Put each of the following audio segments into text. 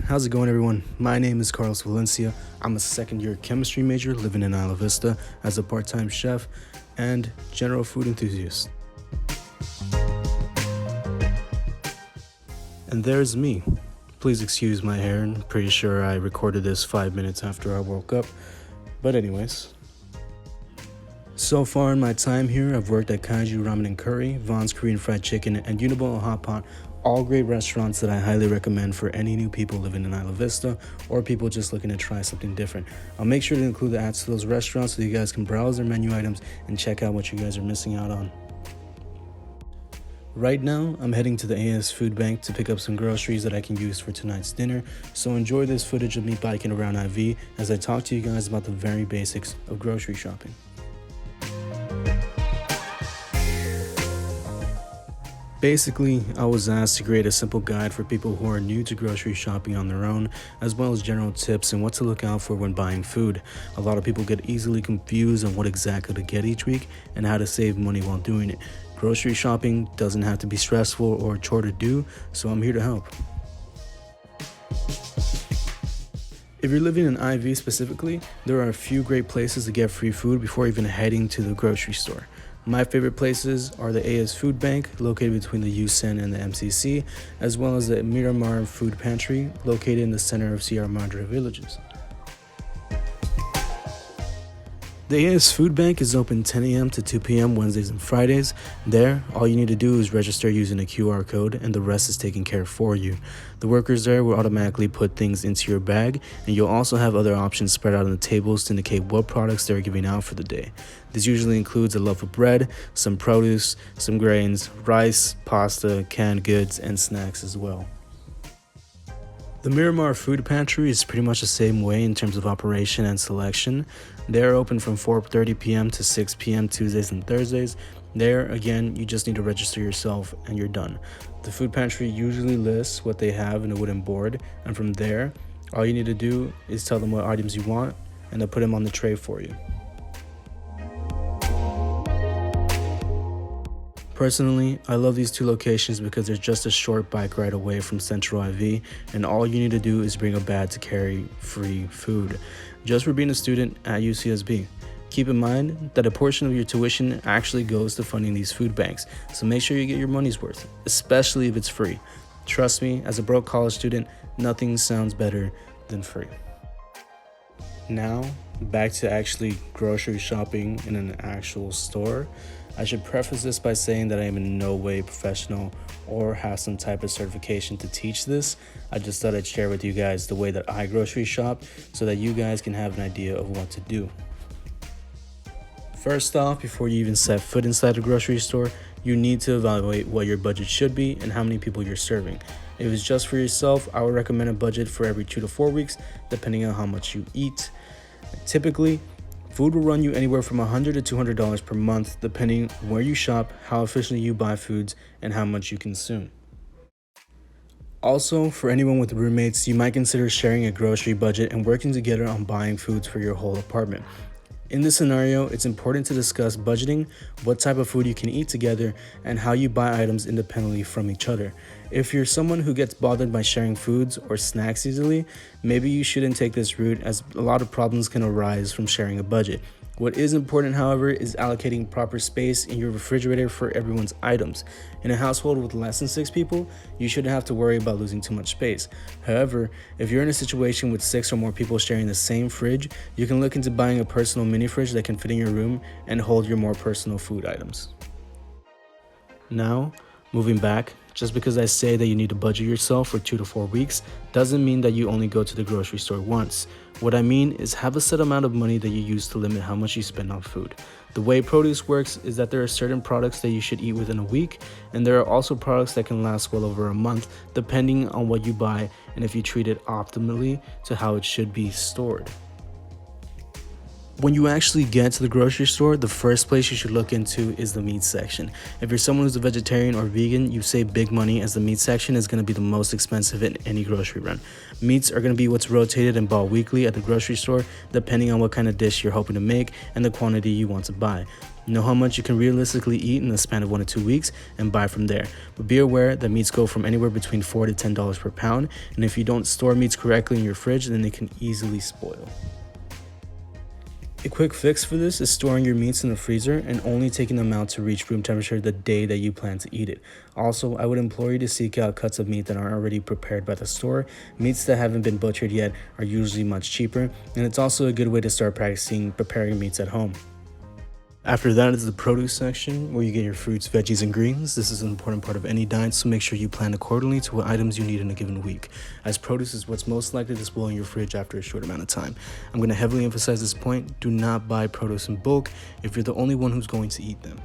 How's it going, everyone? My name is Carlos Valencia. I'm a second-year chemistry major living in Isla Vista as a part-time chef and general food enthusiast. And there's me. Please excuse my hair. I'm pretty sure I recorded this 5 minutes after I woke up. But anyways. So far in my time here, I've worked at Kaiju Ramen and Curry, Vaughn's Korean Fried Chicken, and Unibo Hot Pot, all great restaurants that I highly recommend for any new people living in Isla Vista or people just looking to try something different. I'll make sure to include the ads to those restaurants so you guys can browse their menu items and check out what you guys are missing out on. Right now, I'm heading to the AS Food Bank to pick up some groceries that I can use for tonight's dinner, so enjoy this footage of me biking around IV as I talk to you guys about the very basics of grocery shopping. Basically, I was asked to create a simple guide for people who are new to grocery shopping on their own, as well as general tips and what to look out for when buying food. A lot of people get easily confused on what exactly to get each week and how to save money while doing it. Grocery shopping doesn't have to be stressful or a chore to do, so I'm here to help. If you're living in IV specifically, there are a few great places to get free food before even heading to the grocery store. My favorite places are the AS Food Bank, located between the UCSB and the MCC, as well as the Miramar Food Pantry, located in the center of Sierra Madre Villages. The AS Food Bank is open 10 a.m. to 2 p.m. Wednesdays and Fridays. There, all you need to do is register using a QR code and the rest is taken care of for you. The workers there will automatically put things into your bag, and you'll also have other options spread out on the tables to indicate what products they're giving out for the day. This usually includes a loaf of bread, some produce, some grains, rice, pasta, canned goods, and snacks as well. The Miramar Food Pantry is pretty much the same way in terms of operation and selection. They are open from 4:30 p.m. to 6 p.m. Tuesdays and Thursdays. There, again, you just need to register yourself and you're done. The food pantry usually lists what they have in a wooden board, and from there, all you need to do is tell them what items you want and they'll put them on the tray for you. Personally, I love these two locations because they're just a short bike ride away from Central IV, and all you need to do is bring a bag to carry free food, just for being a student at UCSB. Keep in mind that a portion of your tuition actually goes to funding these food banks, so make sure you get your money's worth, especially if it's free. Trust me, as a broke college student, nothing sounds better than free. Now, back to actually grocery shopping in an actual store. I should preface this by saying that I am in no way professional or have some type of certification to teach this. I just thought I'd share with you guys the way that I grocery shop so that you guys can have an idea of what to do. First off, before you even set foot inside a grocery store, you need to evaluate what your budget should be and how many people you're serving. If it's just for yourself, I would recommend a budget for every 2 to 4 weeks, depending on how much you eat. Typically, food will run you anywhere from $100 to $200 per month, depending where you shop, how efficiently you buy foods, and how much you consume. Also, for anyone with roommates, you might consider sharing a grocery budget and working together on buying foods for your whole apartment. In this scenario, it's important to discuss budgeting, what type of food you can eat together, and how you buy items independently from each other. If you're someone who gets bothered by sharing foods or snacks easily, maybe you shouldn't take this route, as a lot of problems can arise from sharing a budget. What is important, however, is allocating proper space in your refrigerator for everyone's items. In a household with less than 6 people, you shouldn't have to worry about losing too much space. However, if you're in a situation with 6 or more people sharing the same fridge, you can look into buying a personal mini fridge that can fit in your room and hold your more personal food items. Now, moving back, just because I say that you need to budget yourself for 2 to 4 weeks doesn't mean that you only go to the grocery store once. What I mean is have a set amount of money that you use to limit how much you spend on food. The way produce works is that there are certain products that you should eat within a week, and there are also products that can last well over a month, depending on what you buy and if you treat it optimally to how it should be stored. When you actually get to the grocery store, the first place you should look into is the meat section. If you're someone who's a vegetarian or vegan, you save big money as the meat section is going to be the most expensive in any grocery run. Meats are going to be what's rotated and bought weekly at the grocery store, depending on what kind of dish you're hoping to make and the quantity you want to buy. Know how much you can realistically eat in the span of 1 to 2 weeks and buy from there. But be aware that meats go from anywhere between $4 to $10 per pound, and if you don't store meats correctly in your fridge, then they can easily spoil. A quick fix for this is storing your meats in the freezer and only taking them out to reach room temperature the day that you plan to eat it. Also, I would implore you to seek out cuts of meat that are already prepared by the store. Meats that haven't been butchered yet are usually much cheaper, and it's also a good way to start practicing preparing meats at home. After that is the produce section, where you get your fruits, veggies, and greens. This is an important part of any diet, so make sure you plan accordingly to what items you need in a given week, as produce is what's most likely to spoil in your fridge after a short amount of time. I'm going to heavily emphasize this point: do not buy produce in bulk if you're the only one who's going to eat them.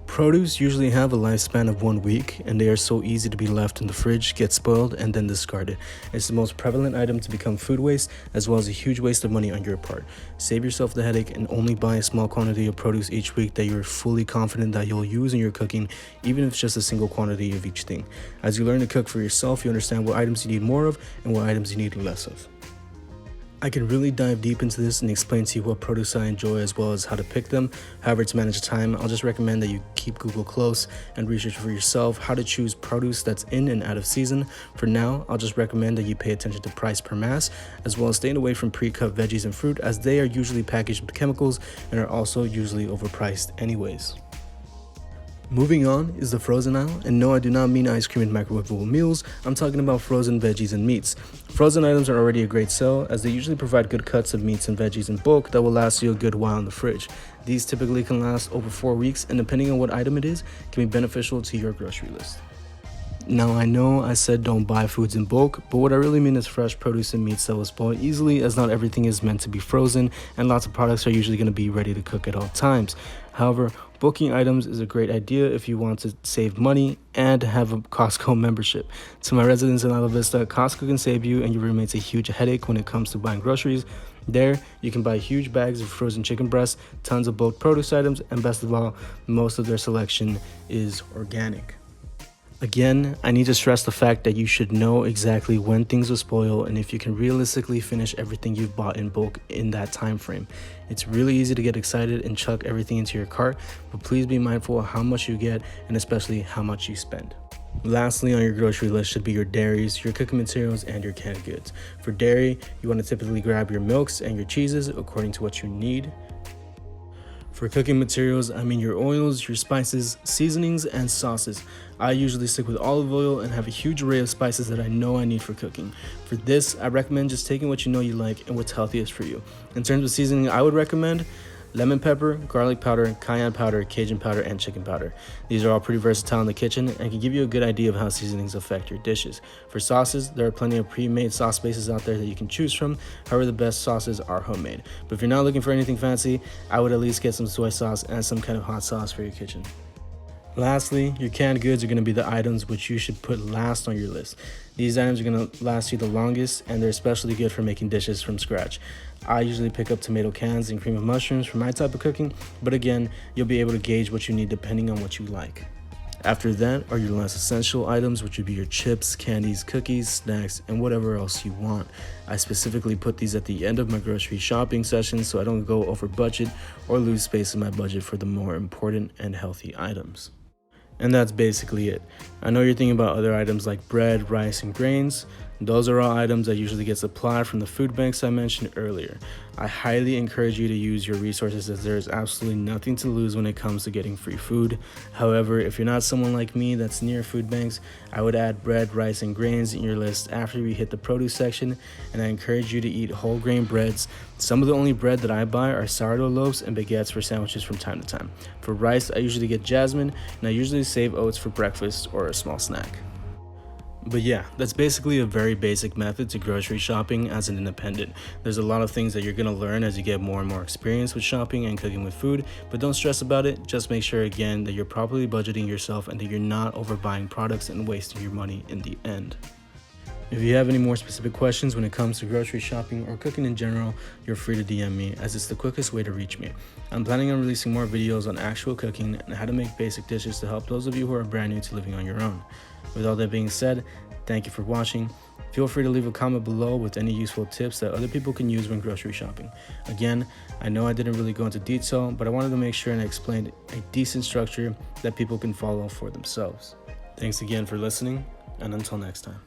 Produce usually have a lifespan of 1 week, and they are so easy to be left in the fridge, get spoiled, and then discarded. It's the most prevalent item to become food waste, as well as a huge waste of money on your part. Save yourself the headache and only buy a small quantity of produce each week that you're fully confident that you'll use in your cooking, even if it's just a single quantity of each thing. As you learn to cook for yourself, you understand what items you need more of and what items you need less of. I can really dive deep into this and explain to you what produce I enjoy as well as how to pick them. However, to manage time, I'll just recommend that you keep Google close and research for yourself how to choose produce that's in and out of season. For now, I'll just recommend that you pay attention to price per mass, as well as staying away from pre-cut veggies and fruit, as they are usually packaged with chemicals and are also usually overpriced anyways. Moving on is the frozen aisle, and no, I do not mean ice cream and microwavable meals. I'm talking about frozen veggies and meats. Frozen items are already a great sell, as they usually provide good cuts of meats and veggies in bulk that will last you a good while in the fridge. These typically can last over 4 weeks, and depending on what item it is, can be beneficial to your grocery list. Now, I know I said don't buy foods in bulk, but what I really mean is fresh produce and meats that will spoil easily, as not everything is meant to be frozen, and lots of products are usually going to be ready to cook at all times. However, bulking items is a great idea if you want to save money and have a Costco membership. To my residents in Isla Vista, Costco can save you and your roommates a huge headache when it comes to buying groceries. There, you can buy huge bags of frozen chicken breasts, tons of bulk produce items, and best of all, most of their selection is organic. Again, I need to stress the fact that you should know exactly when things will spoil and if you can realistically finish everything you've bought in bulk in that time frame. It's really easy to get excited and chuck everything into your cart, but please be mindful of how much you get and especially how much you spend. Lastly on your grocery list should be your dairies, your cooking materials, and your canned goods. For dairy, you want to typically grab your milks and your cheeses according to what you need. For cooking materials, I mean your oils, your spices, seasonings, and sauces. I usually stick with olive oil and have a huge array of spices that I know I need for cooking. For this, I recommend just taking what you know you like and what's healthiest for you. In terms of seasoning, I would recommend lemon pepper, garlic powder, cayenne powder, Cajun powder, and chicken powder. These are all pretty versatile in the kitchen and can give you a good idea of how seasonings affect your dishes. For sauces, there are plenty of pre-made sauce bases out there that you can choose from. However, the best sauces are homemade. But if you're not looking for anything fancy, I would at least get some soy sauce and some kind of hot sauce for your kitchen. Lastly, your canned goods are going to be the items which you should put last on your list. These items are going to last you the longest, and they're especially good for making dishes from scratch. I usually pick up tomato cans and cream of mushrooms for my type of cooking, but again, you'll be able to gauge what you need depending on what you like. After that are your less essential items, which would be your chips, candies, cookies, snacks, and whatever else you want. I specifically put these at the end of my grocery shopping session so I don't go over budget or lose space in my budget for the more important and healthy items. And that's basically it. I know you're thinking about other items like bread, rice, and grains. Those are all items that usually get supplied from the food banks I mentioned earlier. I highly encourage you to use your resources, as there is absolutely nothing to lose when it comes to getting free food. However, if you're not someone like me that's near food banks, I would add bread, rice, and grains in your list after we hit the produce section, and I encourage you to eat whole grain breads. Some of the only bread that I buy are sourdough loaves and baguettes for sandwiches from time to time. For rice, I usually get jasmine, and I usually save oats for breakfast or a small snack. But yeah, that's basically a very basic method to grocery shopping as an independent. There's a lot of things that you're going to learn as you get more and more experience with shopping and cooking with food, but don't stress about it. Just make sure again that you're properly budgeting yourself and that you're not overbuying products and wasting your money in the end. If you have any more specific questions when it comes to grocery shopping or cooking in general, you're free to DM me, as it's the quickest way to reach me. I'm planning on releasing more videos on actual cooking and how to make basic dishes to help those of you who are brand new to living on your own. With all that being said, thank you for watching. Feel free to leave a comment below with any useful tips that other people can use when grocery shopping. Again, I know I didn't really go into detail, but I wanted to make sure and I explained a decent structure that people can follow for themselves. Thanks again for listening, and until next time.